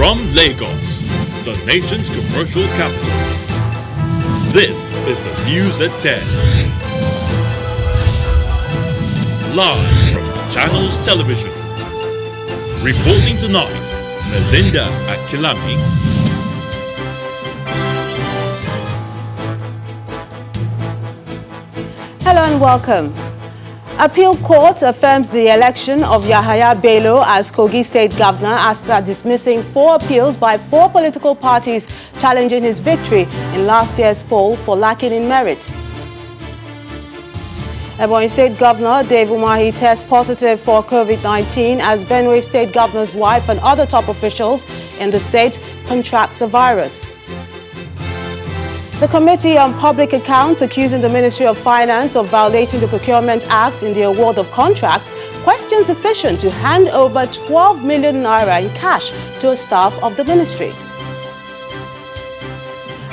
From Lagos, the nation's commercial capital, this is the News at 10. Live from Channels Television. Reporting tonight, Melinda Akilami. Hello and welcome. Appeal Court affirms the election of Yahaya Bello as Kogi State Governor after dismissing 4 appeals by 4 political parties challenging his victory in last year's poll for lacking in merit. Ebonyi State Governor Dave Umahi tests positive for COVID-19 as Benue State Governor's wife and other top officials in the state contract the virus. The Committee on Public Accounts, accusing the Ministry of Finance of violating the Procurement Act in the award of contract, questions decision to hand over 12 million naira in cash to a staff of the ministry.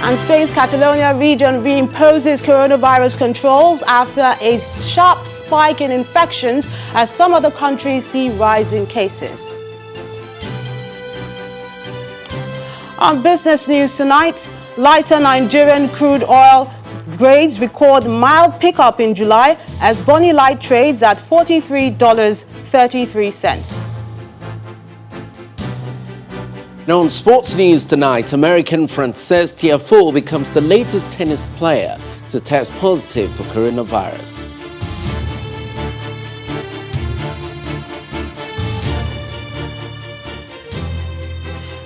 And Spain's Catalonia region reimposes coronavirus controls after a sharp spike in infections as some other countries see rising cases. On business news tonight, lighter Nigerian crude oil grades record mild pickup in July as Bonny Light trades at $43.33. Now on sports news tonight, American Frances Tiafoe becomes the latest tennis player to test positive for coronavirus.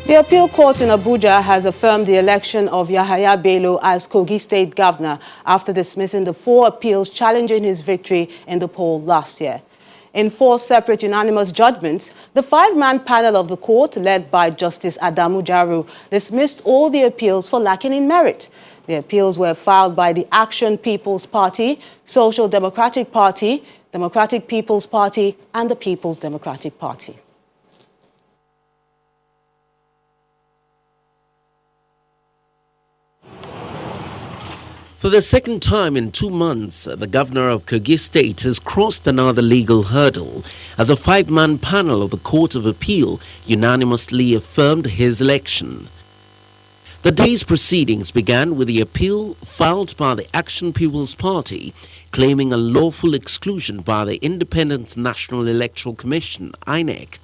The appeal court in Abuja has affirmed the election of Yahaya Bello as Kogi State Governor after dismissing the 4 appeals challenging his victory in the poll last year. In 4 separate unanimous judgments, the 5-man panel of the court, led by Justice Adamu Jaru, dismissed all the appeals for lacking in merit. The appeals were filed by the Action People's Party, Social Democratic Party, Democratic People's Party, and the People's Democratic Party. For the second time in 2 months, the governor of Kogi State has crossed another legal hurdle as a 5-man panel of the Court of Appeal unanimously affirmed his election. The day's proceedings began with the appeal filed by the Action People's Party claiming a lawful exclusion by the Independent National Electoral Commission, INEC.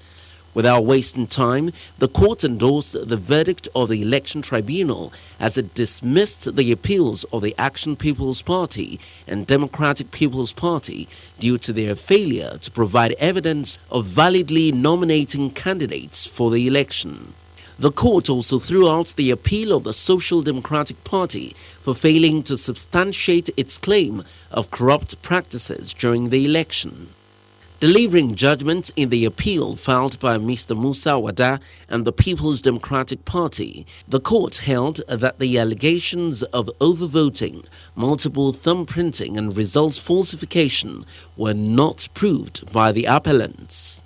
Without wasting time, the court endorsed the verdict of the Election Tribunal as it dismissed the appeals of the Action People's Party and Democratic People's Party due to their failure to provide evidence of validly nominating candidates for the election. The court also threw out the appeal of the Social Democratic Party for failing to substantiate its claim of corrupt practices during the election. Delivering judgment in the appeal filed by Mr. Musa Wada and the People's Democratic Party, the court held that the allegations of overvoting, multiple thumbprinting and results falsification were not proved by the appellants.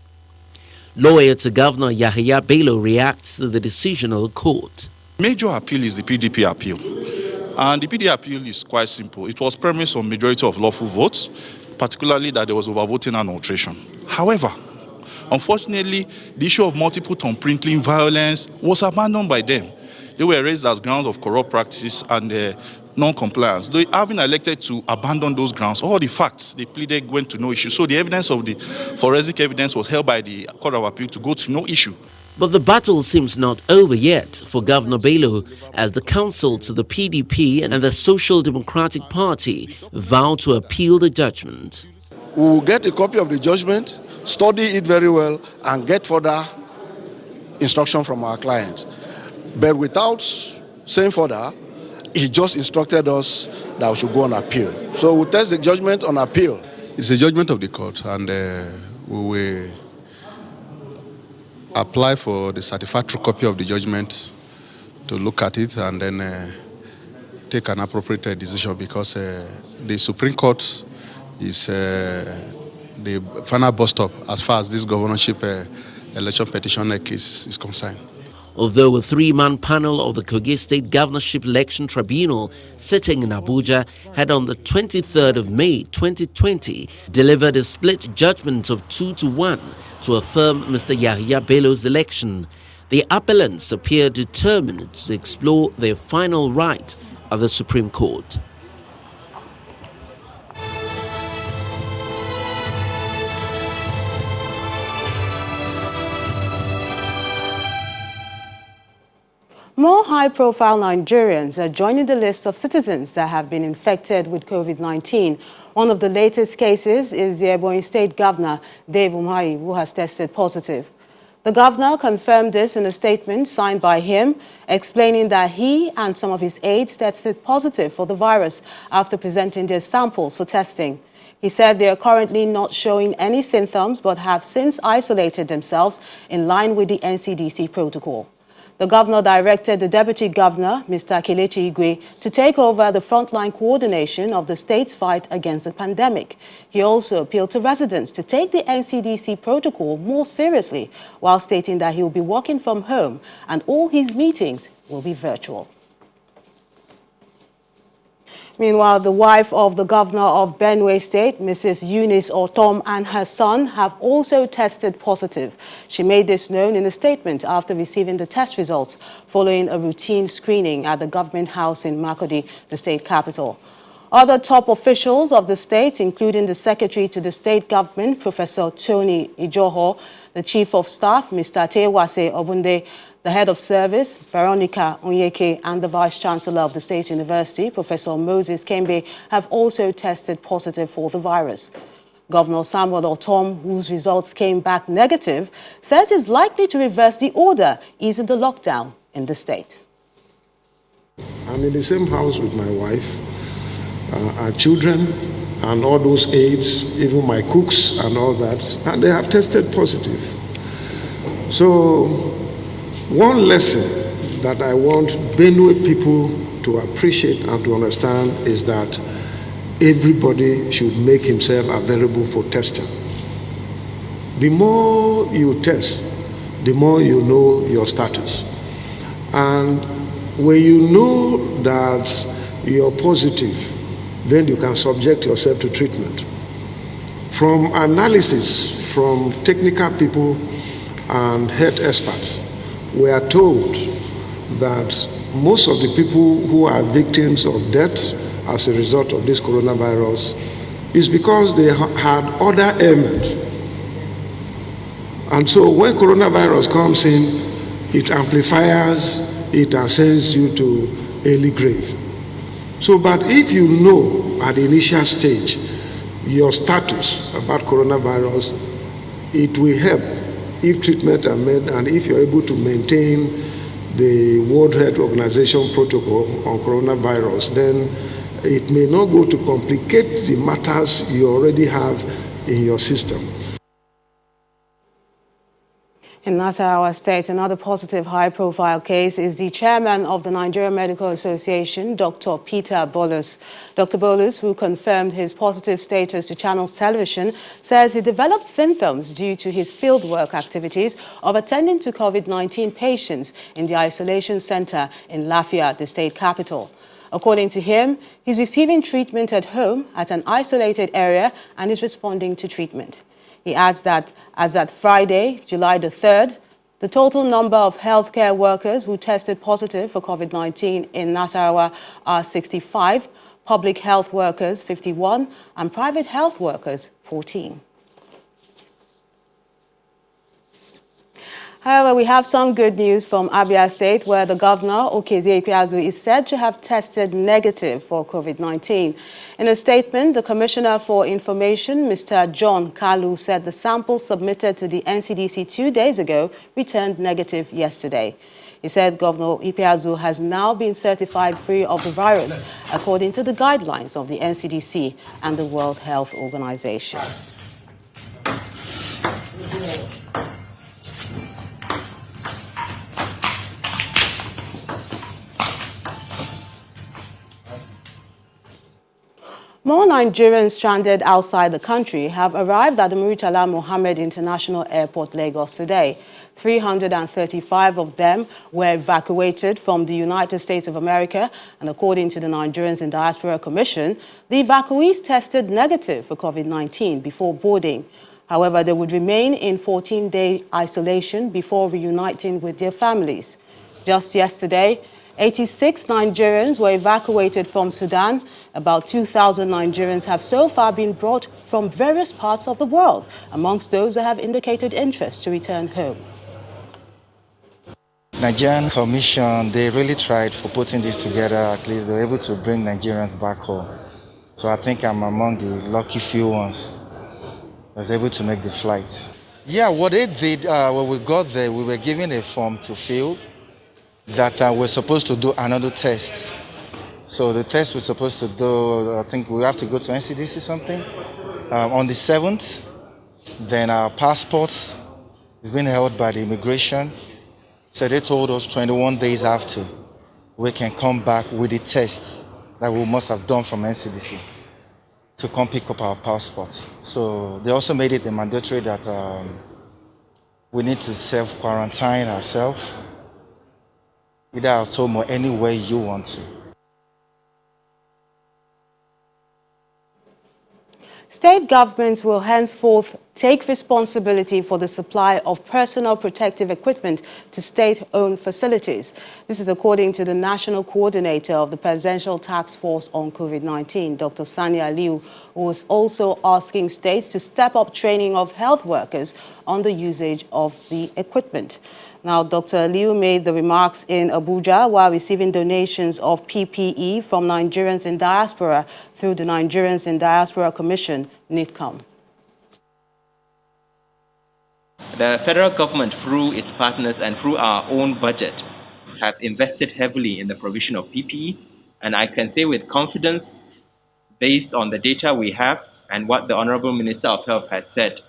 Lawyer to Governor Yahaya Bello reacts to the decision of the court. Major appeal is the PDP appeal. And the PDP appeal is quite simple. It was premised on majority of lawful votes, particularly that there was overvoting and alteration. However, unfortunately, the issue of multiple thumbprinting violence was abandoned by them. They were raised as grounds of corrupt practices and non-compliance. They, having elected to abandon those grounds, all the facts they pleaded went to no issue. So the evidence of the forensic evidence was held by the Court of Appeal to go to no issue. But the battle seems not over yet for Governor Bello as the counsel to the PDP and the Social Democratic Party vow to appeal the judgment. We will get a copy of the judgment, study it very well, and get further instruction from our client. But without saying further, he just instructed us that we should go on appeal. So we'll test the judgment on appeal. It's a judgment of the court, and we will apply for the certified true copy of the judgment to look at it and then take an appropriate decision, because the Supreme Court is the final bus stop as far as this governorship election petition case is concerned. Although a 3-man panel of the Kogi State Governorship Election Tribunal sitting in Abuja had on the 23rd of May 2020 delivered a split judgment of 2-1 to affirm Mr. Yahaya Bello's election, The appellants appear determined to explore their final right at the Supreme Court. More high-profile Nigerians are joining the list of citizens that have been infected with COVID-19. One of the latest cases is the Ebonyi State Governor, Dave Umahi, who has tested positive. The governor confirmed this in a statement signed by him, explaining that he and some of his aides tested positive for the virus after presenting their samples for testing. He said they are currently not showing any symptoms but have since isolated themselves in line with the NCDC protocol. The governor directed the deputy governor, Mr. Kelechi Igwe, to take over the frontline coordination of the state's fight against the pandemic. He also appealed to residents to take the NCDC protocol more seriously, while stating that he will be working from home and all his meetings will be virtual. Meanwhile, the wife of the governor of Benue State, Mrs. Eunice Otom, and her son have also tested positive. She made this known in a statement after receiving the test results following a routine screening at the government house in Makurdi, the state capital. Other top officials of the state, including the secretary to the state government, Professor Tony Ijoho, the chief of staff, Mr. Tewase Obunde, the head of service, Veronica Onyeke, and the vice-chancellor of the State University, Professor Moses Kembe, have also tested positive for the virus. Governor Samuel Otom, whose results came back negative, says he's likely to reverse the order, easing the lockdown in the state. I'm in the same house with my wife, our children, and all those aides, even my cooks and all that, and they have tested positive. So, one lesson that I want Benue people to appreciate and to understand is that everybody should make himself available for testing. The more you test, the more you know your status. And when you know that you're positive, then you can subject yourself to treatment. From analysis from technical people and health experts, we are told that most of the people who are victims of death as a result of this coronavirus is because they had other ailments. And so when coronavirus comes in, it amplifies it and sends you to early grave. So, but if you know at the initial stage your status about coronavirus, it will help if treatment are made and if you're able to maintain the World Health Organization protocol on coronavirus, then it may not go to complicate the matters you already have in your system. In Nasarawa State, another positive high-profile case is the chairman of the Nigerian Medical Association, Dr. Peter Bolus. Dr. Bolus, who confirmed his positive status to Channels Television, says he developed symptoms due to his fieldwork activities of attending to COVID-19 patients in the isolation center in Lafia, the state capital. According to him, he's receiving treatment at home at an isolated area and is responding to treatment. He adds that as at Friday, July the 3rd, the total number of healthcare workers who tested positive for COVID-19 in Nasarawa are 65, public health workers 51, and private health workers 14. However, we have some good news from Abia State, where the governor, Okezie Ikpeazu, is said to have tested negative for COVID-19. In a statement, the Commissioner for Information, Mr. John Kalu, said the sample submitted to the NCDC 2 days ago returned negative yesterday. He said Governor Ikpeazu has now been certified free of the virus, according to the guidelines of the NCDC and the World Health Organization. More Nigerians stranded outside the country have arrived at the Murtala Mohammed International Airport, Lagos today. 335 of them were evacuated from the United States of America, and according to the Nigerians in Diaspora Commission, the evacuees tested negative for COVID-19 before boarding. However, they would remain in 14-day isolation before reuniting with their families. Just yesterday, 86 Nigerians were evacuated from Sudan. About 2,000 Nigerians have so far been brought from various parts of the world, amongst those that have indicated interest to return home. Nigerian Commission, they really tried for putting this together. At least they were able to bring Nigerians back home. So I think I'm among the lucky few ones that was able to make the flight. Yeah, what they did, when we got there, we were given a form to fill that we're supposed to do another test. So the test we're supposed to do, I think we have to go to NCDC something on the 7th. Then our passports is being held by the immigration. So they told us 21 days after, we can come back with the test that we must have done from NCDC to come pick up our passports. So they also made it mandatory that we need to self-quarantine ourselves, either at home or anywhere you want to. State governments will henceforth take responsibility for the supply of personal protective equipment to state-owned facilities. This is according to the National Coordinator of the Presidential Task Force on COVID-19, Dr. Sania Liu, who was also asking states to step up training of health workers on the usage of the equipment. Now, Dr. Liu made the remarks in Abuja while receiving donations of PPE from Nigerians in diaspora through the Nigerians in Diaspora Commission, NIDCOM. The federal government, through its partners and through our own budget, have invested heavily in the provision of PPE. And I can say with confidence, based on the data we have and what the Honorable Minister of Health has said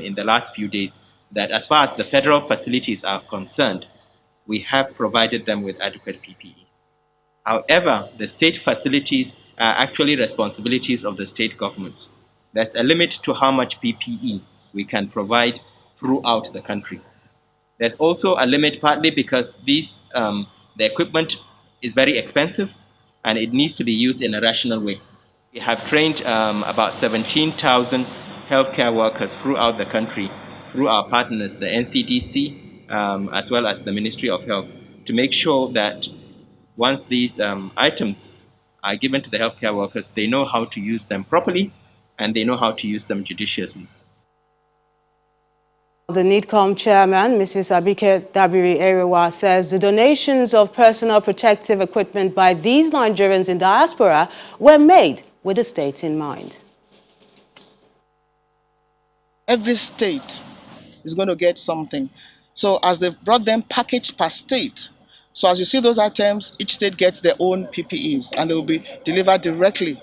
in the last few days, that as far as the federal facilities are concerned, we have provided them with adequate PPE. However, the state facilities are actually responsibilities of the state governments. There's a limit to how much PPE we can provide throughout the country. There's also a limit partly because the equipment is very expensive and it needs to be used in a rational way. We have trained about 17,000 healthcare workers throughout the country through our partners, the NCDC, as well as the Ministry of Health, to make sure that once these items are given to the healthcare workers, they know how to use them properly and they know how to use them judiciously. The NIDCOM chairman, Mrs. Abike Dabiri Erewa, says the donations of personal protective equipment by these Nigerians in diaspora were made with the state in mind. Every state is going to get something. So as they've brought them packaged per state, so as you see those items, each state gets their own PPEs and they will be delivered directly.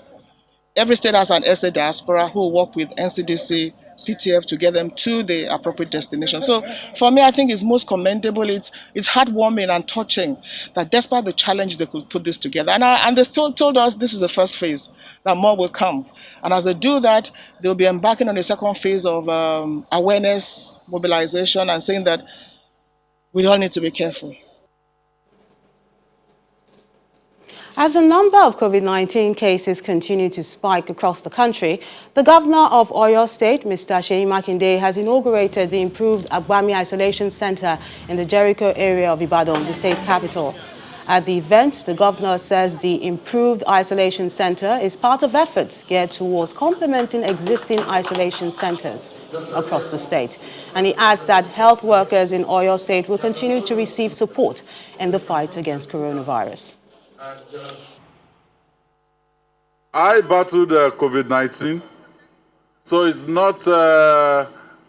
Every state has an SA diaspora who will work with NCDC, PTF to get them to the appropriate destination. So for me, I think it's most commendable. It's heartwarming and touching that despite the challenge, they could put this together. And they still told us this is the first phase, that more will come. And as they do that, they'll be embarking on the second phase of awareness, mobilization, and saying that we all need to be careful. As the number of COVID-19 cases continue to spike across the country, the governor of Oyo State, Mr. Seyi Makinde, has inaugurated the improved Agbami Isolation Center in the Jericho area of Ibadan, the state capital. At the event, the governor says the improved isolation center is part of efforts geared towards complementing existing isolation centers across the state. And he adds that health workers in Oyo State will continue to receive support in the fight against coronavirus. I battled COVID-19, so it's not a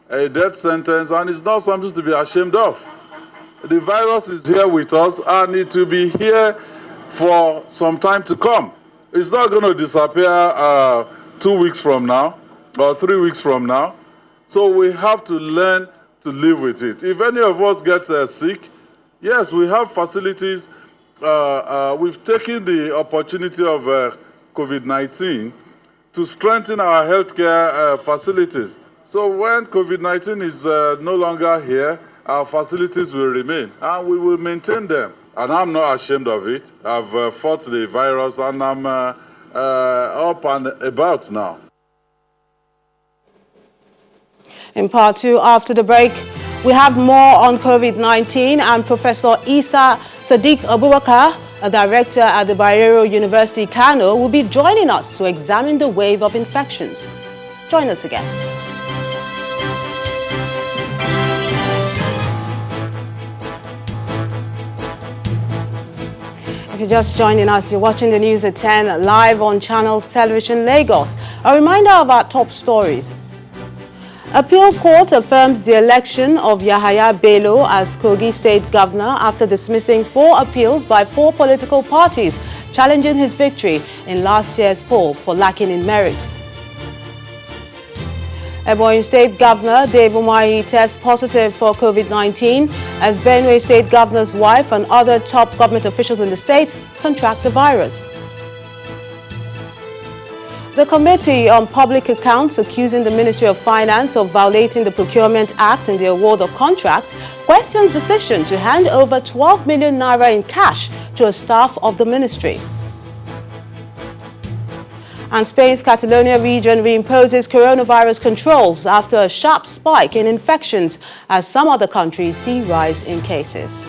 death sentence and it's not something to be ashamed of. The virus is here with us and it will be here for some time to come. It's not going to disappear 2 weeks from now or 3 weeks from now. So we have to learn to live with it. If any of us gets sick, yes, we have facilities. We've taken the opportunity of COVID-19 to strengthen our healthcare facilities. So when COVID-19 is no longer here, our facilities will remain and we will maintain them. And I'm not ashamed of it. I've fought the virus and I'm up and about now. In part two, after the break, we have more on COVID-19, and Professor Isa Sadiq Abubakar, a director at the Bayero University, Kano, will be joining us to examine the wave of infections. Join us again. If you're just joining us, you're watching the news at 10 live on Channels Television Lagos. A reminder of our top stories. Appeal Court affirms the election of Yahaya Bello as Kogi State Governor after dismissing 4 appeals by 4 political parties challenging his victory in last year's poll for lacking in merit. Ebonyi State Governor Dave Umahi tests positive for COVID-19 as Benue State Governor's wife and other top government officials in the state contract the virus. The Committee on Public Accounts, accusing the Ministry of Finance of violating the Procurement Act in the award of contract, questions decision to hand over 12 million naira in cash to a staff of the ministry. And Spain's Catalonia region reimposes coronavirus controls after a sharp spike in infections as some other countries see rise in cases.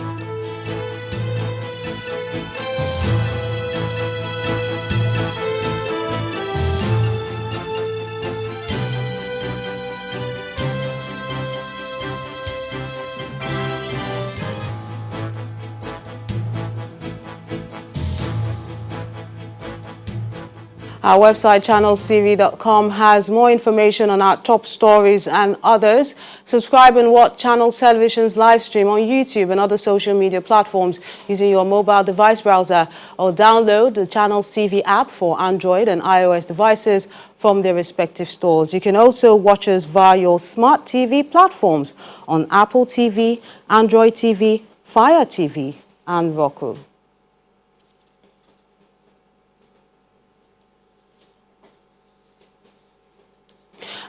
Our website, channelstv.com, has more information on our top stories and others. Subscribe and watch Channels Television's live stream on YouTube and other social media platforms using your mobile device browser, or download the Channels TV app for Android and iOS devices from their respective stores. You can also watch us via your smart TV platforms on Apple TV, Android TV, Fire TV, and Roku.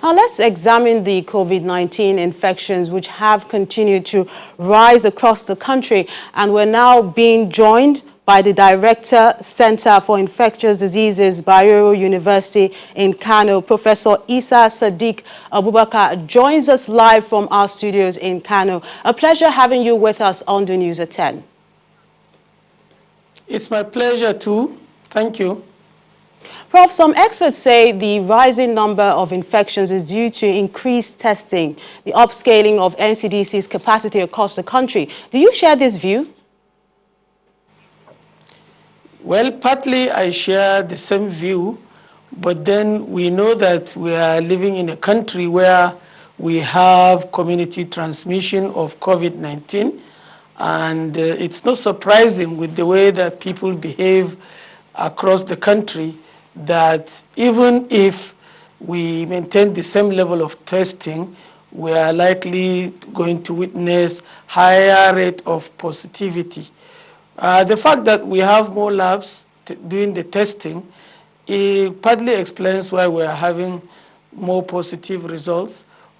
Now let's examine the COVID-19 infections which have continued to rise across the country, and we're now being joined by the Director, Center for Infectious Diseases, Bayero University in Kano. Professor Isa Sadiq Abubakar joins us live from our studios in Kano. A pleasure having you with us on the News at 10. It's my pleasure too. Thank you. Prof, some experts say the rising number of infections is due to increased testing, the upscaling of NCDC's capacity across the country. Do you share this view? Well, partly I share the same view, but then we know that we are living in a country where we have community transmission of COVID-19, and it's not surprising with the way that people behave across the country that even if we maintain the same level of testing, we are likely going to witness higher rate of positivity. The fact that we have more labs doing the testing, it partly explains why we are having more positive results,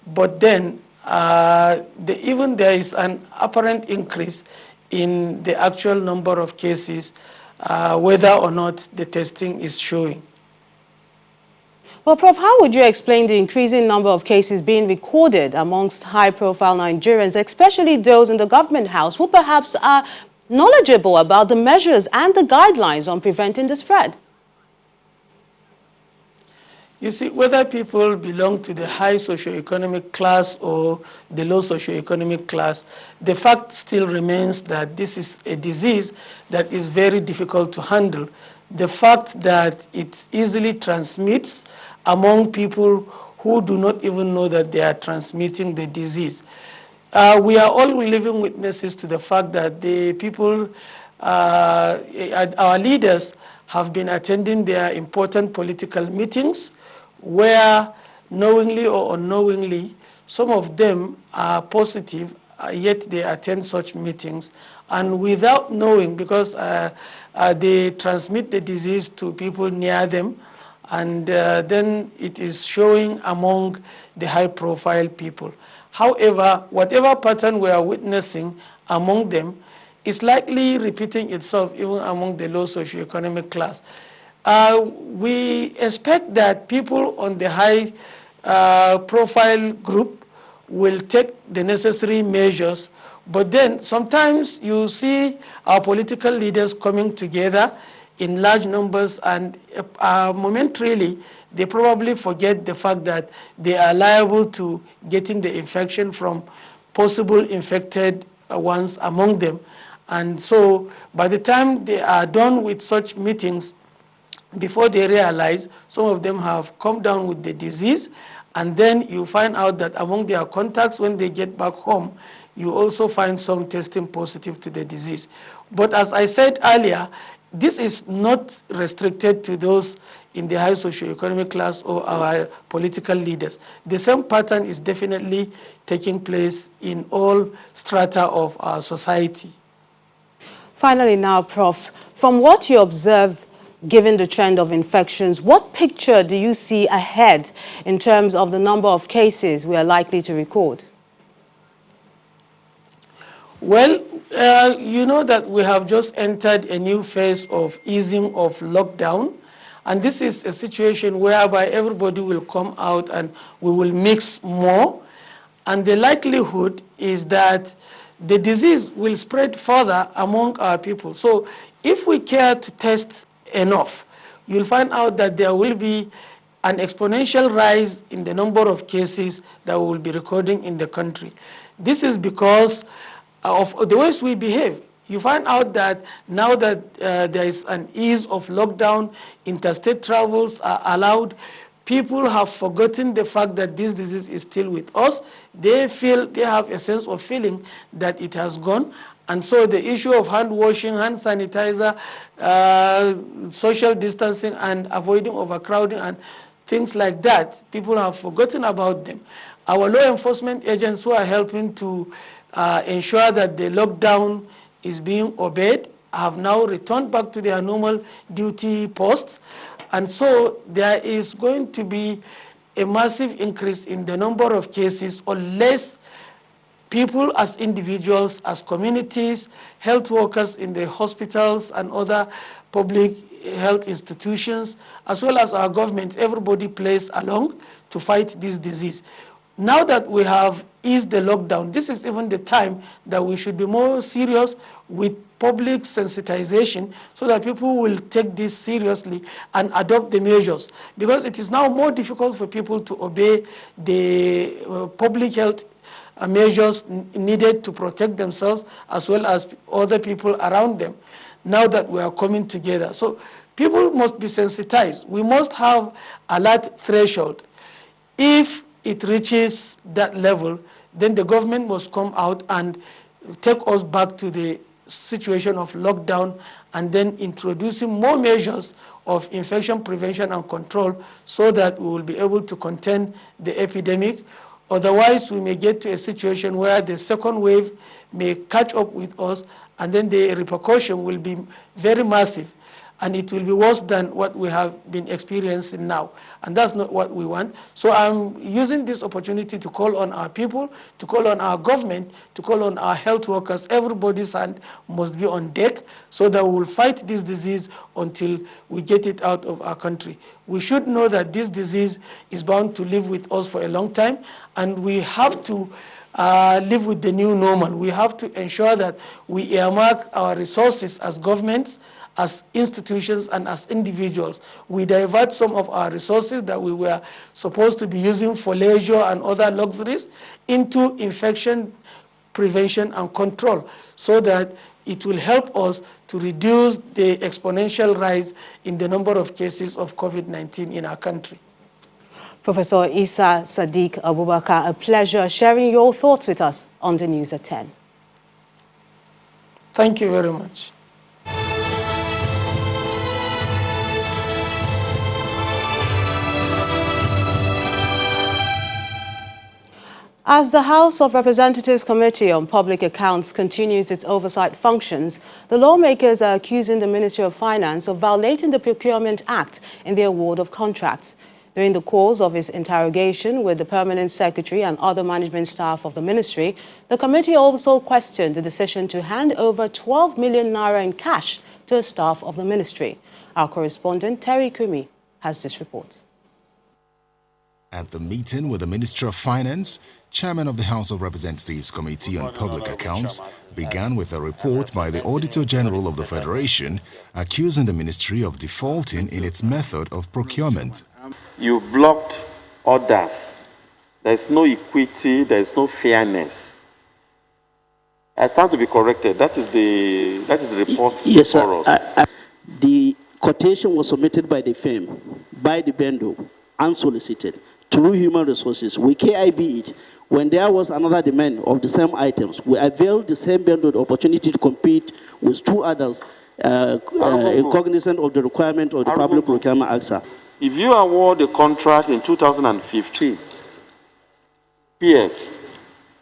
but then even there is an apparent increase in the actual number of cases, whether or not the testing is showing. Well, Prof, how would you explain the increasing number of cases being recorded amongst high-profile Nigerians, especially those in the government house who perhaps are knowledgeable about the measures and the guidelines on preventing the spread? You see, whether people belong to the high socioeconomic class or the low socioeconomic class, the fact still remains that this is a disease that is very difficult to handle. The fact that it easily transmits among people who do not even know that they are transmitting the disease. We are all living witnesses to the fact that the people, our leaders, have been attending their important political meetings where, knowingly or unknowingly, some of them are positive, yet they attend such meetings, and without knowing, because they transmit the disease to people near them, and then it is showing among the high-profile people. However, whatever pattern we are witnessing among them is likely repeating itself even among the low socioeconomic class. We expect that people on the high profile group will take the necessary measures. But then sometimes you see our political leaders coming together in large numbers, and momentarily they probably forget the fact that they are liable to getting the infection from possible infected ones among them. And so by the time they are done with such meetings, before they realize, some of them have come down with the disease, and then you find out that among their contacts, when they get back home, you also find some testing positive to the disease. But as I said earlier, this is not restricted to those in the high socioeconomic class or our political leaders. The same pattern is definitely taking place in all strata of our society. Finally now, Prof, from what you observed, given the trend of infections, what picture do you see ahead in terms of the number of cases we are likely to record? Well, you know that we have just entered a new phase of easing of lockdown, and this is a situation whereby everybody will come out and we will mix more, and the likelihood is that the disease will spread further among our people. So if we care to test enough, you'll find out that there will be an exponential rise in the number of cases that we will be recording in the country. This is because of the ways we behave. You find out that now that there is an ease of lockdown, interstate travels are allowed, people have forgotten the fact that this disease is still with us. They feel, they have a sense of feeling that it has gone. And so the issue of hand washing, hand sanitizer, social distancing and avoiding overcrowding and things like that, people have forgotten about them. Our law enforcement agents who are helping to ensure that the lockdown is being obeyed have now returned back to their normal duty posts. And so there is going to be a massive increase in the number of cases unless people as individuals, as communities, health workers in the hospitals and other public health institutions, as well as our government, everybody plays along to fight this disease. Now that we have eased the lockdown, this is even the time that we should be more serious with public sensitization so that people will take this seriously and adopt the measures. Because it is now more difficult for people to obey the public health measures needed to protect themselves as well as other people around them now that we are coming together. So people must be sensitized. We must have alert threshold. If it reaches that level, then the government must come out and take us back to the situation of lockdown and then introducing more measures of infection prevention and control so that we will be able to contain the epidemic. Otherwise, we may get to a situation where the second wave may catch up with us and then the repercussion will be very massive. And it will be worse than what we have been experiencing now. And that's not what we want. So I'm using this opportunity to call on our people, to call on our government, to call on our health workers. Everybody's hand must be on deck so that we will fight this disease until we get it out of our country. We should know that this disease is bound to live with us for a long time, and we have to live with the new normal. We have to ensure that we earmark our resources as governments, as institutions and as individuals. We divert some of our resources that we were supposed to be using for leisure and other luxuries into infection prevention and control so that it will help us to reduce the exponential rise in the number of cases of COVID-19 in our country. Professor Isa Sadiq Abubakar, a pleasure sharing your thoughts with us on the News at 10. Thank you very much. As the House of Representatives Committee on Public Accounts continues its oversight functions, the lawmakers are accusing the Ministry of Finance of violating the Procurement Act in the award of contracts. During the course of its interrogation with the Permanent Secretary and other management staff of the ministry, the committee also questioned the decision to hand over 12 million naira in cash to staff of the ministry. Our correspondent, Terry Kumi, has this report. At the meeting with the Minister of Finance, Chairman of the House of Representatives Committee on Public Accounts began with a report by the Auditor General of the Federation accusing the ministry of defaulting in its method of procurement. You blocked orders. There is no equity, there is no fairness. I stand to be corrected. That is the report yes, for us. The quotation was submitted by the firm, by the vendor, unsolicited, through human resources. We KIV it. When there was another demand of the same items, we availed the same vendor the opportunity to compete with two others, cognizant of the requirement of the Public Procurement Act. If you award a contract in 2015, PS,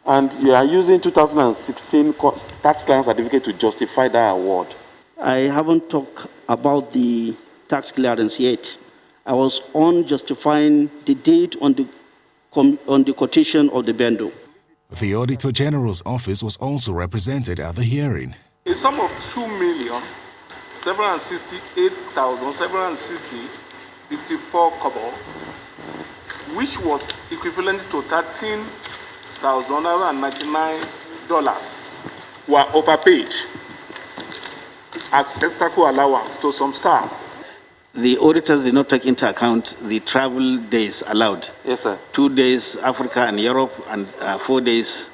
and you are using 2016 tax clearance certificate to justify that award. I haven't talked about the tax clearance yet. I was on justifying the date on the quotation of the vendor. The Auditor General's office was also represented at the hearing. A sum of 2,768,760.54 kobo, which was equivalent to $13,199, were overpaid as testacle allowance to some staff. The auditors did not take into account the travel days allowed. Yes, sir. 2 days Africa and Europe, and 4 days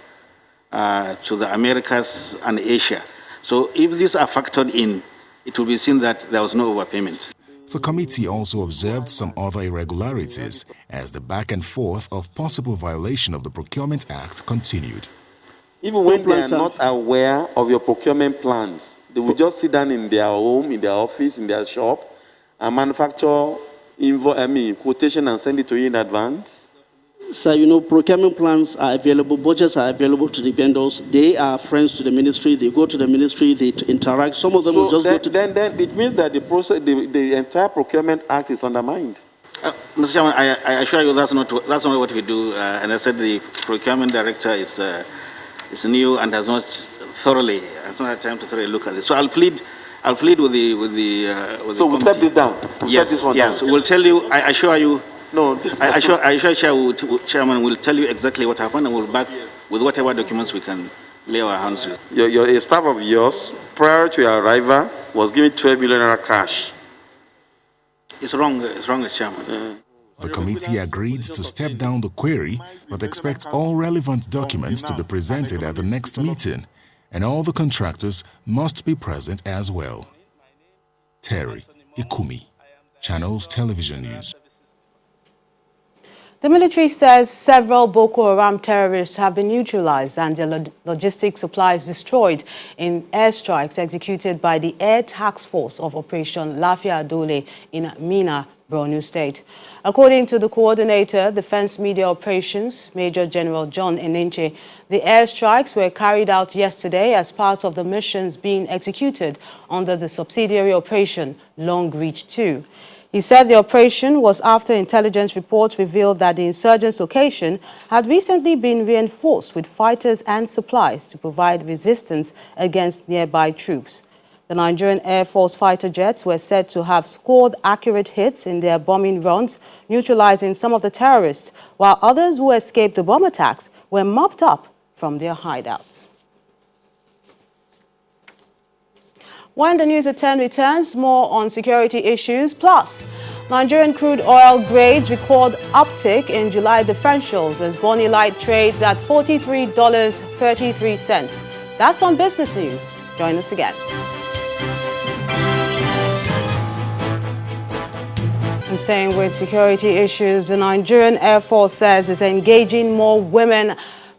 to the Americas and Asia. So if these are factored in, it will be seen that there was no overpayment. The committee also observed some other irregularities as the back and forth of possible violation of the Procurement Act continued. Even when they are not aware of your procurement plans, they will just sit down in their home, in their office, in their shop, and manufacture quotation and send it to you in advance. So, you know, procurement plans are available, budgets are available to the vendors. They are friends to the ministry. They go to the ministry, they interact. Some of them will just go to... Then it means that the process, the entire Procurement Act is undermined. Mr. Chairman, I assure you that's not what we do. And I said the procurement director is new and has not had time to thoroughly look at it. So I'll plead with the so we'll step this down. Yes. We'll tell you. I assure you. No, I assure Chairman will tell you exactly what happened, and we'll back with whatever documents we can lay our hands with. A staff of yours, prior to your arrival, was given 12 million naira cash. It's wrong, Chairman. The committee agreed to step down the query, but expects all relevant documents to be presented at the next meeting, and all the contractors must be present as well. Terry Ikumi, Channels Television News. The military says several Boko Haram terrorists have been neutralized and their logistics supplies destroyed in airstrikes executed by the Air Task Force of Operation Lafia Dole in Mina, Borno State. According to the coordinator, Defense Media Operations, Major General John Enenche, the airstrikes were carried out yesterday as part of the missions being executed under the subsidiary operation Long Reach 2. He said the operation was after intelligence reports revealed that the insurgents' location had recently been reinforced with fighters and supplies to provide resistance against nearby troops. The Nigerian Air Force fighter jets were said to have scored accurate hits in their bombing runs, neutralizing some of the terrorists, while others who escaped the bomb attacks were mopped up from their hideouts. When the news at 10 returns, more on security issues. Plus, Nigerian crude oil grades record uptick in July differentials as Bonny Light trades at $43.33. That's on Business News. Join us again. And staying with security issues, the Nigerian Air Force says it's engaging more women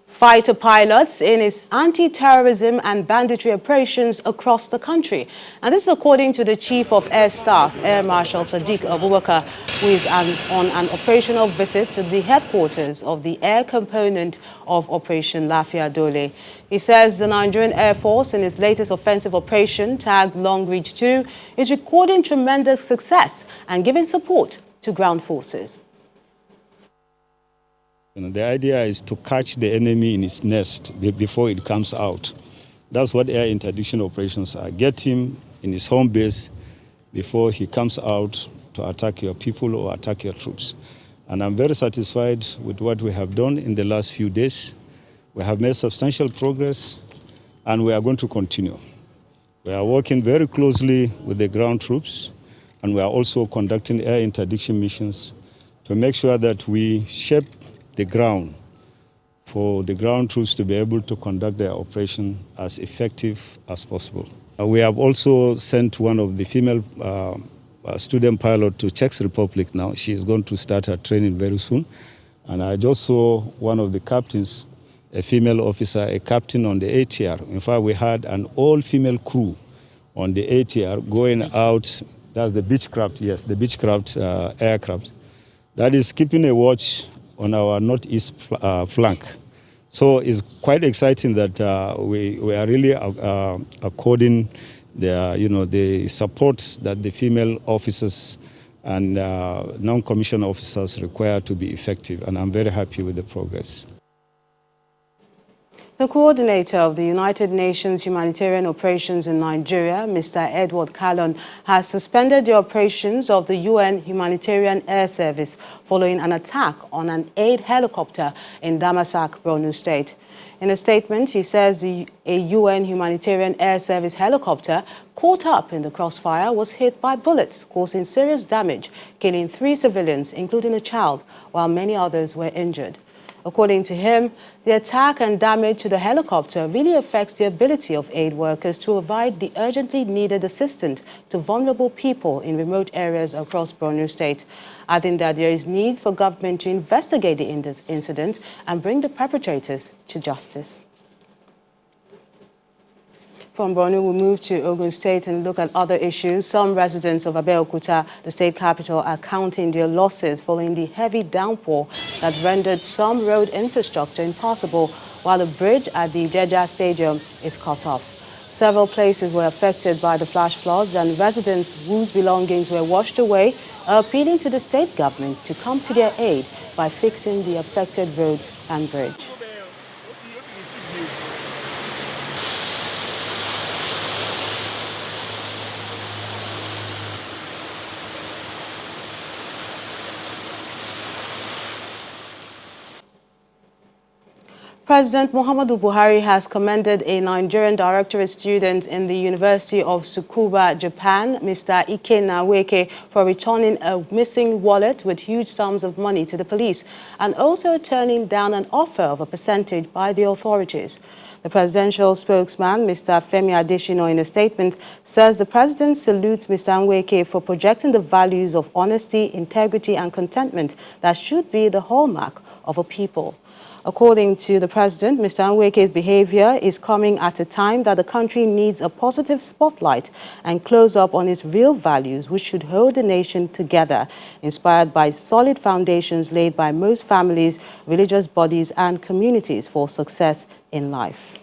fighter pilots in its anti-terrorism and banditry operations across the country. And this is according to the Chief of Air Staff, Air Marshal Sadiq Abubakar, who is on an operational visit to the headquarters of the air component of Operation Lafia Dole. He says the Nigerian Air Force, in its latest offensive operation, tagged Long Reach 2, is recording tremendous success and giving support to ground forces. The idea is to catch the enemy in its nest before it comes out. That's what air interdiction operations are. Get him in his home base before he comes out to attack your people or attack your troops. And I'm very satisfied with what we have done in the last few days. We have made substantial progress, and we are going to continue. We are working very closely with the ground troops, and we are also conducting air interdiction missions to make sure that we shape the ground for the ground troops to be able to conduct their operation as effective as possible. We have also sent one of the female student pilot to Czech Republic now. She is going to start her training very soon. And I just saw one of the captains, a female officer, a captain on the ATR. In fact, we had an all-female crew on the ATR going out. That's the Beechcraft, yes, the Beechcraft aircraft. That is keeping a watch on our northeast flank. So it's quite exciting that we are really according the support that the female officers and non-commissioned officers require to be effective, and I'm very happy with the progress. The coordinator of the United Nations humanitarian operations in Nigeria, Mr. Edward Callon, has suspended the operations of the UN Humanitarian Air Service following an attack on an aid helicopter in Damasak, Borno State. In a statement, he says a UN Humanitarian Air Service helicopter caught up in the crossfire was hit by bullets, causing serious damage, killing 3 civilians, including a child, while many others were injured. According to him, the attack and damage to the helicopter really affects the ability of aid workers to provide the urgently needed assistance to vulnerable people in remote areas across Borno State, adding that there is need for government to investigate the incident and bring the perpetrators to justice. From Borno, we move to Ogun State and look at other issues. Some residents of Abeokuta, the state capital, are counting their losses following the heavy downpour that rendered some road infrastructure impassable, while a bridge at the Jeja Stadium is cut off. Several places were affected by the flash floods, and residents whose belongings were washed away are appealing to the state government to come to their aid by fixing the affected roads and bridge. President Muhammadu Buhari has commended a Nigerian doctorate student in the University of Tsukuba, Japan, Mr. Ike Naweke, for returning a missing wallet with huge sums of money to the police and also turning down an offer of a percentage by the authorities. The presidential spokesman, Mr. Femi Adesina, in a statement, says the president salutes Mr. Nweke for projecting the values of honesty, integrity, and contentment that should be the hallmark of a people. According to the president, Mr. Nweke's behavior is coming at a time that the country needs a positive spotlight and close up on its real values, which should hold the nation together, inspired by solid foundations laid by most families, religious bodies, and communities for success in life.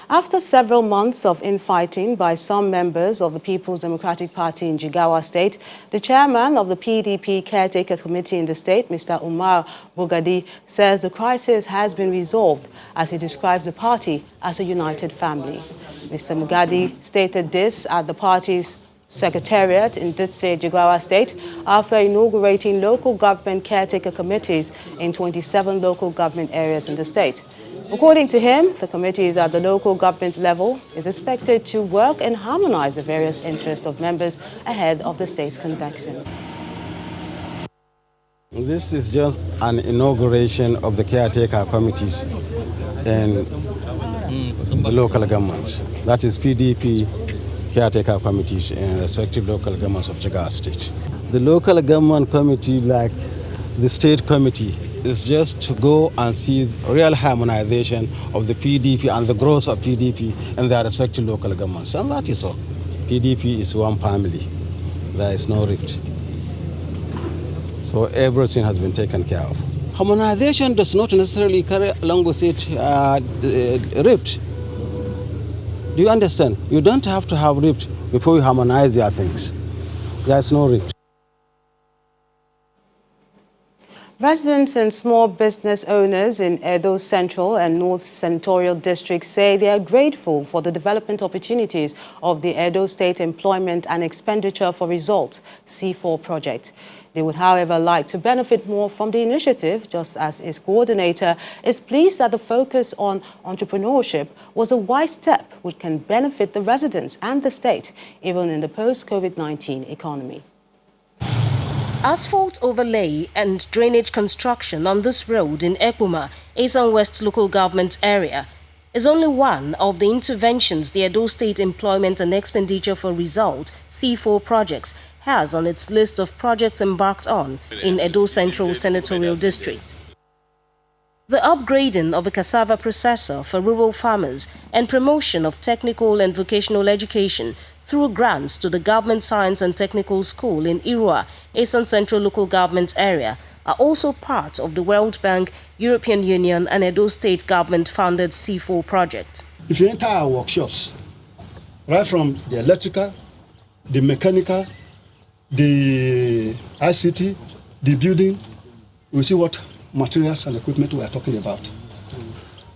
After several months of infighting by some members of the People's Democratic Party in Jigawa State, the chairman of the PDP Caretaker Committee in the state, Mr. Umar Bugadi, says the crisis has been resolved as he describes the party as a united family. Mr. Bugadi stated this at the party's secretariat in Dutse, Jigawa State, after inaugurating local government caretaker committees in 27 local government areas in the state. According to him, the committees at the local government level is expected to work and harmonize the various interests of members ahead of the state's convention. This is just an inauguration of the caretaker committees in the local governments. That is PDP caretaker committees in respective local governments of Jigawa State. The local government committee, like the state committee, is just to go and see real harmonization of the PDP and the growth of PDP in their respective local governments. And that is all. PDP is one family. There is no rift. So everything has been taken care of. Harmonization does not necessarily carry along with it rift. Do you understand? You don't have to have rift before you harmonize your things. There is no rift. Residents and small business owners in Edo Central and North Senatorial districts say they are grateful for the development opportunities of the Edo State Employment and Expenditure for Results (C4) project. They would, however, like to benefit more from the initiative, just as its coordinator is pleased that the focus on entrepreneurship was a wise step which can benefit the residents and the state, even in the post-COVID-19 economy. Asphalt overlay and drainage construction on this road in Ekpoma, Esan West local government area, is only one of the interventions the Edo State Employment and Expenditure for Result (C4) projects has on its list of projects embarked on in Edo Central Senatorial District. The upgrading of a cassava processor for rural farmers and promotion of technical and vocational education through grants to the Government Science and Technical School in Irua, Eastern Central Local Government Area, are also part of the World Bank, European Union and Edo State Government-funded C4 project. If you enter our workshops, right from the electrical, the mechanical, the ICT, the building, we see what materials and equipment we are talking about.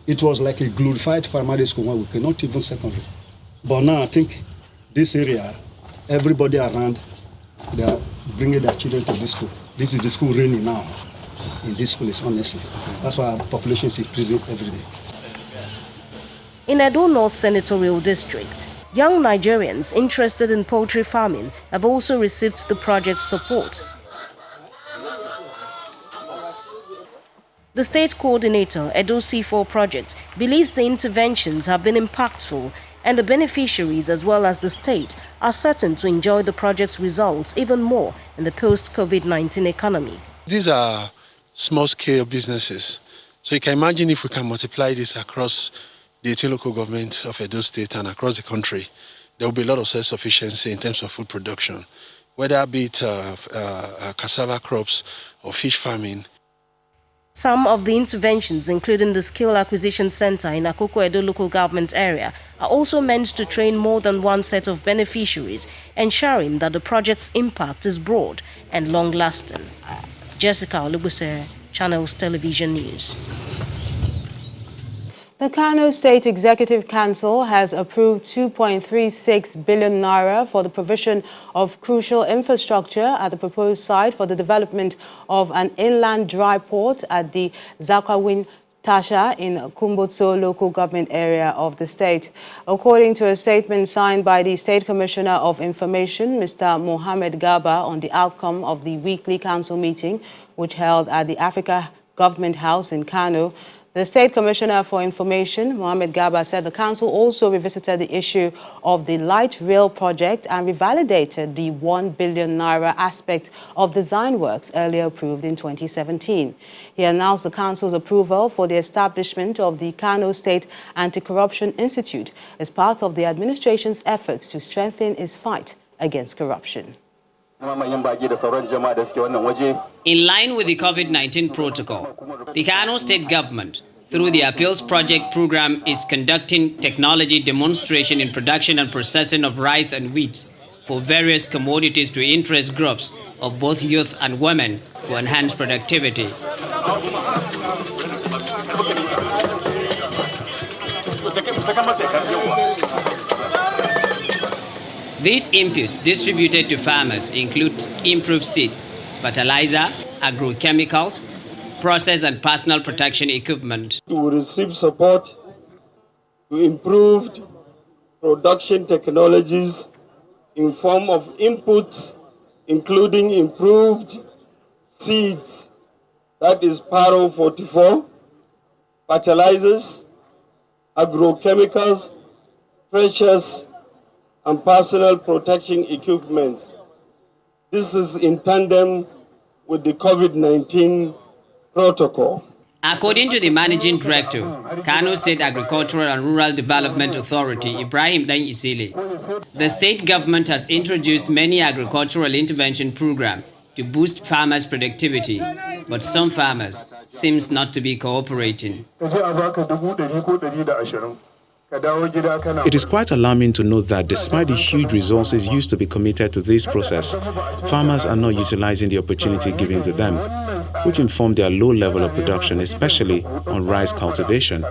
It was like a glorified primary school where we cannot even secondary. But now I think this area, everybody around, they are bringing their children to this school. This is the school reigning now in this place, honestly. That's why our population is increasing every day. In Edo North Senatorial District, young Nigerians interested in poultry farming have also received the project's support. The state coordinator, Edo C4 Project, believes the interventions have been impactful and the beneficiaries as well as the state are certain to enjoy the project's results even more in the post-COVID-19 economy. These are small-scale businesses. So you can imagine if we can multiply this across the 18 local governments of Edo State and across the country, there will be a lot of self-sufficiency in terms of food production, whether be it cassava crops or fish farming. Some of the interventions, including the Skill Acquisition Center in Akoko Edo local government area, are also meant to train more than one set of beneficiaries, ensuring that the project's impact is broad and long-lasting. Jessica Olubuse, Channels Television News. The Kano State Executive Council has approved 2.36 billion naira for the provision of crucial infrastructure at the proposed site for the development of an inland dry port at the Zakawin Tasha in Kumbotso local government area of the state. According to a statement signed by the State Commissioner of Information, Mr. Mohammed Gaba, on the outcome of the weekly council meeting, which held at the Africa Government House in Kano, the State Commissioner for Information, Mohammed Gaba, said the Council also revisited the issue of the light rail project and revalidated the 1 billion naira aspect of design works earlier approved in 2017. He announced the Council's approval for the establishment of the Kano State Anti-Corruption Institute as part of the administration's efforts to strengthen its fight against corruption. In line with the COVID-19 protocol, the Kano State Government, through the Appeals Project Program, is conducting technology demonstration in production and processing of rice and wheat for various commodities to interest groups of both youth and women for enhanced productivity. These inputs distributed to farmers include improved seed, fertilizer, agrochemicals, process and personal protection equipment. We will receive support to improved production technologies in form of inputs, including improved seeds, that is Paro 44, fertilizers, agrochemicals, precious and personal protection equipment. This is in tandem with the COVID-19 protocol. According to the Managing Director, Kano State Agricultural and Rural Development Authority, Ibrahim Dan Isile, the state government has introduced many agricultural intervention programs to boost farmers' productivity, but some farmers seems not to be cooperating. It is quite alarming to note that despite the huge resources used to be committed to this process, farmers are not utilizing the opportunity given to them, which inform their low level of production, especially on rice cultivation.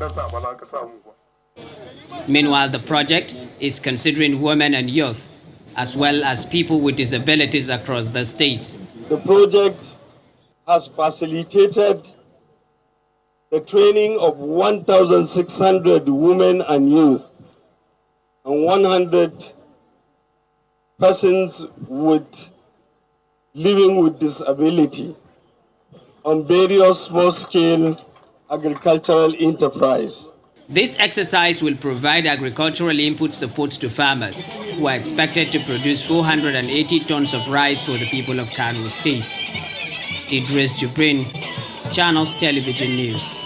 Meanwhile, the project is considering women and youth, as well as people with disabilities across the states. The project has facilitated the training of 1,600 women and youth and 100 persons living with disability on various small-scale agricultural enterprise. This exercise will provide agricultural input support to farmers who are expected to produce 480 tons of rice for the people of Kano State. Idris Jubrin, Channels Television News.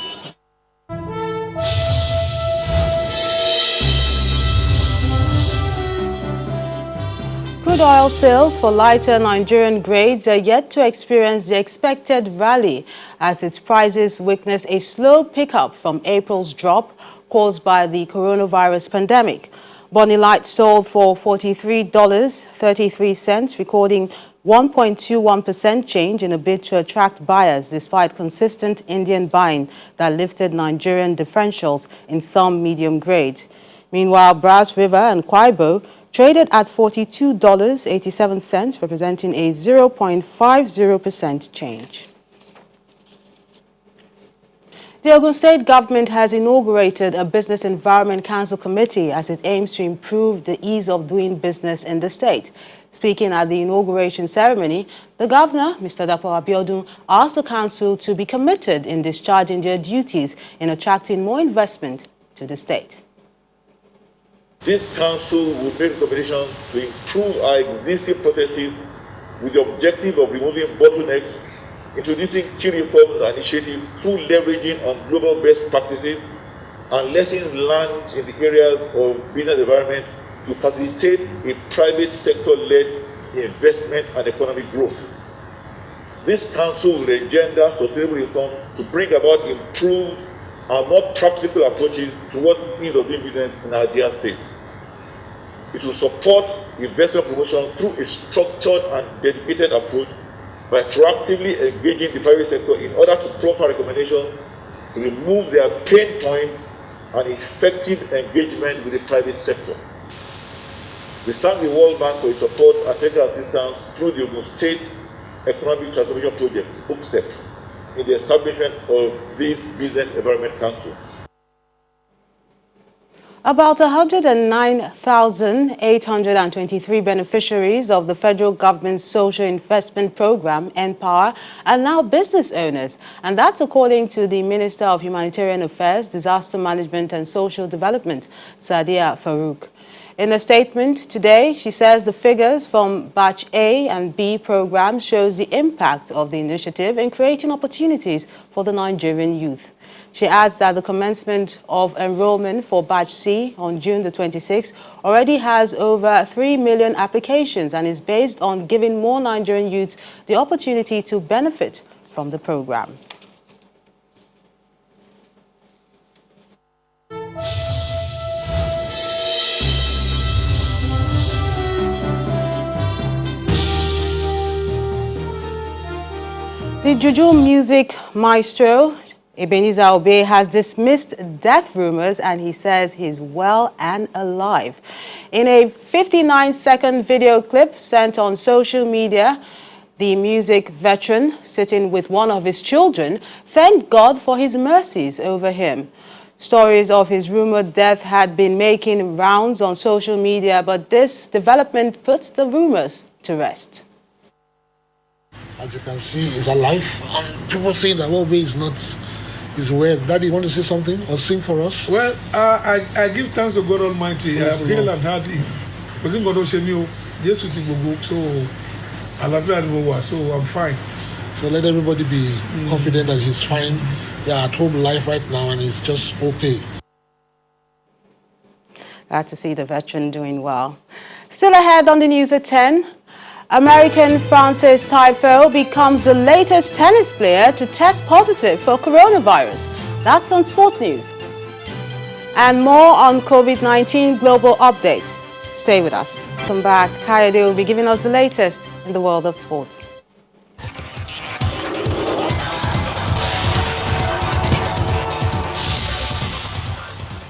Crude oil sales for lighter Nigerian grades are yet to experience the expected rally as its prices witness a slow pickup from April's drop caused by the coronavirus pandemic. Bonny Light sold for $43.33, recording 1.21% change in a bid to attract buyers despite consistent Indian buying that lifted Nigerian differentials in some medium grades. Meanwhile, Brass River and Kwaibo traded at $42.87, representing a 0.50% change. The Ogun State government has inaugurated a Business Environment Council committee as it aims to improve the ease of doing business in the state. Speaking at the inauguration ceremony, the governor, Mr. Dapo Abiodun, asked the council to be committed in discharging their duties in attracting more investment to the state. This council will make recommendations to improve our existing processes with the objective of removing bottlenecks, introducing key reforms and initiatives through leveraging on global best practices and lessons learned in the areas of business environment to facilitate a private sector-led investment and economic growth. This council will engender sustainable reforms to bring about improved and more practical approaches towards ease of doing business in our dear state. It will support investment promotion through a structured and dedicated approach by proactively engaging the private sector in order to proffer recommendations to remove their pain points and effective engagement with the private sector. We thank the World Bank for its support and technical assistance through the Ogun State Economic Transformation Project, OOCSTEP, in the establishment of this Business Environment Council. About 109,823 beneficiaries of the federal government's social investment program, NPower, are now business owners. And that's according to the Minister of Humanitarian Affairs, Disaster Management and Social Development, Sadia Farouk. In a statement today, she says the figures from Batch A and B programs shows the impact of the initiative in creating opportunities for the Nigerian youth. She adds that the commencement of enrollment for Batch C on June the 26th already has over 3 million applications and is based on giving more Nigerian youths the opportunity to benefit from the program. The Juju music maestro Ebenezer Obey has dismissed death rumors and he says he's well and alive. In a 59-second video clip sent on social media, the music veteran, sitting with one of his children, thanked God for his mercies over him. Stories of his rumored death had been making rounds on social media, but this development puts the rumors to rest. As you can see, he's alive. People say that Obey is not. Is well. Daddy, you want to say something or sing for us? Well, I give thanks to God Almighty. I have healed and heard him. Because in God Oshemio, yes, we think so I love you, so I'm fine. So let everybody be confident that he's fine. They're at home live right now and he's just okay. Glad to see the veteran doing well. Still ahead on the news at 10. American Frances Tiafoe becomes the latest tennis player to test positive for coronavirus. That's on Sports News. And more on COVID-19 global update. Stay with us. Come back. Kayode will be giving us the latest in the world of sports.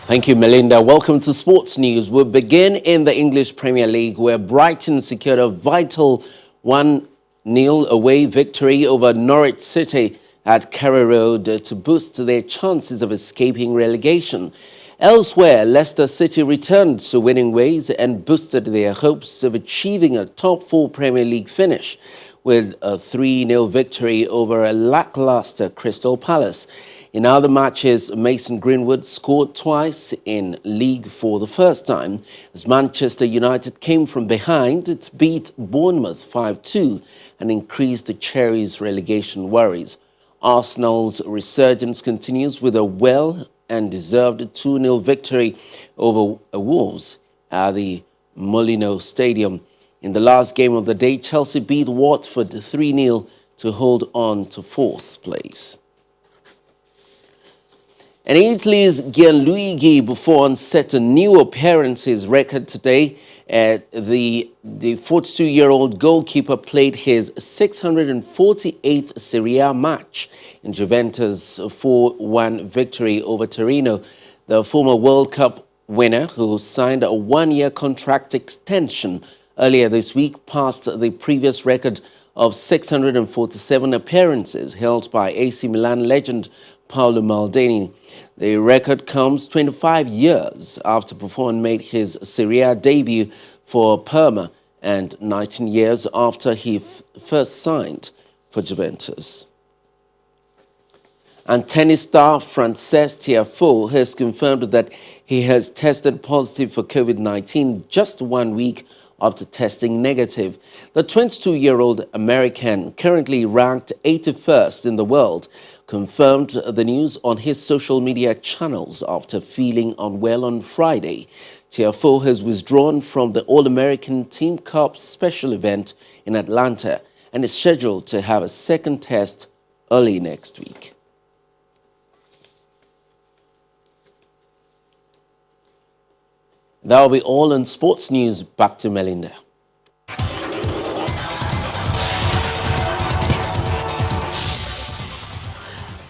Thank you, Melinda. Welcome to Sports News. We'll begin in the English Premier League, where Brighton secured a vital 1-0 away victory over Norwich City at Carrow Road to boost their chances of escaping relegation. Elsewhere, Leicester City returned to winning ways and boosted their hopes of achieving a top 4 Premier League finish with a 3-0 victory over a lackluster Crystal Palace. In other matches, Mason Greenwood scored twice in league for the first time as Manchester United came from behind to beat Bournemouth 5-2 and increased the Cherries' relegation worries. Arsenal's resurgence continues with a well and deserved 2-0 victory over Wolves at the Molineux Stadium. In the last game of the day, Chelsea beat Watford 3-0 to hold on to 4th place. And Italy's Gianluigi Buffon set a new appearances record today. The 42-year-old goalkeeper played his 648th Serie A match in Juventus' 4-1 victory over Torino. The former World Cup winner, who signed a 1-year contract extension earlier this week, passed the previous record of 647 appearances held by AC Milan legend Paolo Maldini. The record comes 25 years after Buffon made his Serie A debut for Parma and 19 years after he first signed for Juventus. And tennis star Frances Tiafoe has confirmed that he has tested positive for COVID-19 just 1 week after testing negative. The 22-year-old American, currently ranked 81st in the world, confirmed the news on his social media channels after feeling unwell on Friday. Tiafoe has withdrawn from the All-American Team Cup special event in Atlanta and is scheduled to have a second test early next week. That will be all in sports news. Back to Melinda.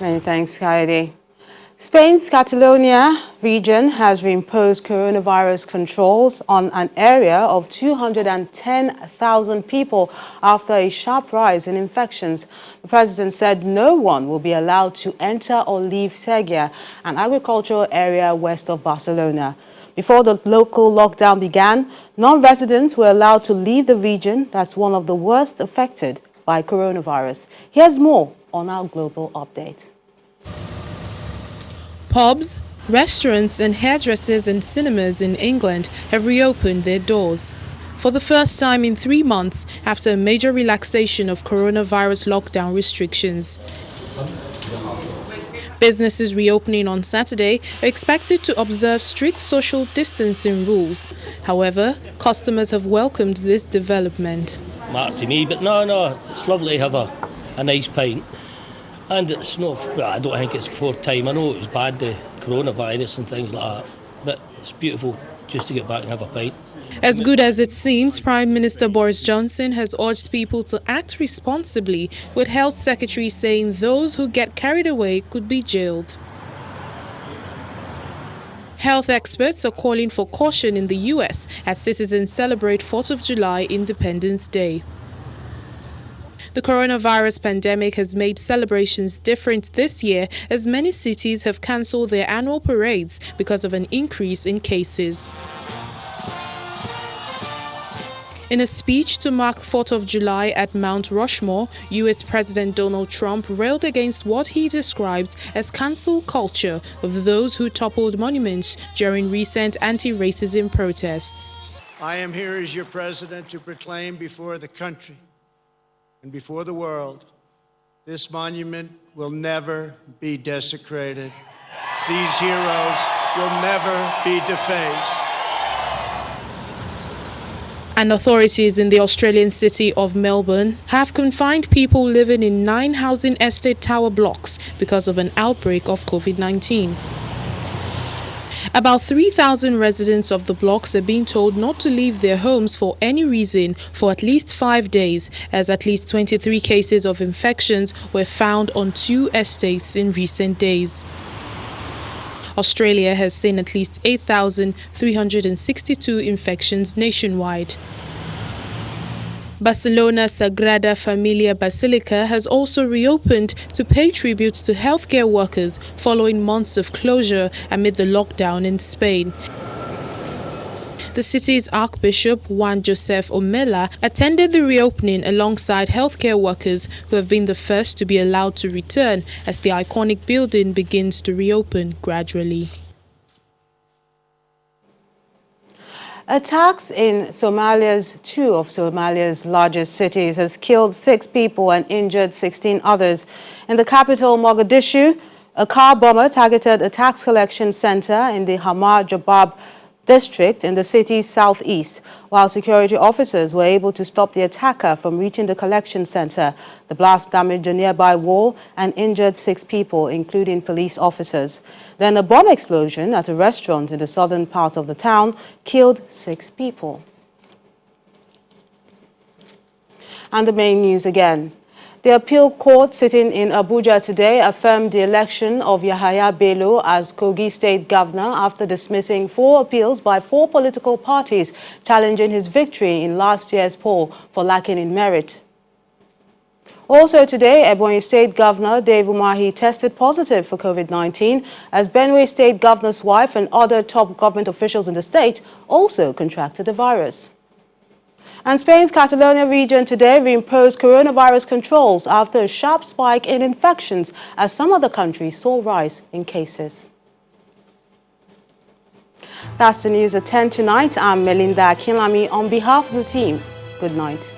Many thanks, Kayode. Spain's Catalonia region has reimposed coronavirus controls on an area of 210,000 people after a sharp rise in infections. The president said no one will be allowed to enter or leave Seguia, an agricultural area west of Barcelona. Before the local lockdown began, non-residents were allowed to leave the region that's one of the worst affected by coronavirus. Here's more on our global update. Pubs, restaurants and hairdressers and cinemas in England have reopened their doors for the first time in 3 months after a major relaxation of coronavirus lockdown restrictions. Businesses reopening on Saturday are expected to observe strict social distancing rules. However, customers have welcomed this development. Matter to me, but no, it's lovely to have a nice pint. And it's not, well, I don't think it's for time. I know it was bad, the coronavirus and things like that, but it's beautiful just to get back and have a pint. As good as it seems, Prime Minister Boris Johnson has urged people to act responsibly, with Health Secretary saying those who get carried away could be jailed. Health experts are calling for caution in the US as citizens celebrate 4th of July Independence Day. The coronavirus pandemic has made celebrations different this year as many cities have cancelled their annual parades because of an increase in cases. In a speech to mark 4th of July at Mount Rushmore, US President Donald Trump railed against what he describes as cancel culture of those who toppled monuments during recent anti-racism protests. I am here as your president to proclaim before the country and before the world, this monument will never be desecrated. These heroes will never be defaced. And authorities in the Australian city of Melbourne have confined people living in 9 housing estate tower blocks because of an outbreak of COVID-19. About 3,000 residents of the blocks are being told not to leave their homes for any reason for at least 5 days, as at least 23 cases of infections were found on 2 estates in recent days. Australia has seen at least 8,362 infections nationwide. Barcelona's Sagrada Familia Basilica has also reopened to pay tribute to healthcare workers following months of closure amid the lockdown in Spain. The city's Archbishop Juan Joseph Omella attended the reopening alongside healthcare workers who have been the first to be allowed to return as the iconic building begins to reopen gradually. Attacks in two of Somalia's largest cities has killed 6 people and injured 16 others. In the capital, Mogadishu, a car bomber targeted a tax collection center in the Hamar Jabab district in the city's southeast, while security officers were able to stop the attacker from reaching the collection center. The blast damaged a nearby wall and injured 6 people, including police officers. Then a bomb explosion at a restaurant in the southern part of the town killed 6 people. And the main news again. The appeal court sitting in Abuja today affirmed the election of Yahaya Bello as Kogi State Governor after dismissing 4 appeals by 4 political parties challenging his victory in last year's poll for lacking in merit. Also today, Ebonyi State Governor Dave Umahi tested positive for COVID-19 as Benue State Governor's wife and other top government officials in the state also contracted the virus. And Spain's Catalonia region today reimposed coronavirus controls after a sharp spike in infections as some other countries saw a rise in cases. That's the news at 10 tonight. I'm Melinda Akinlami on behalf of the team. Good night.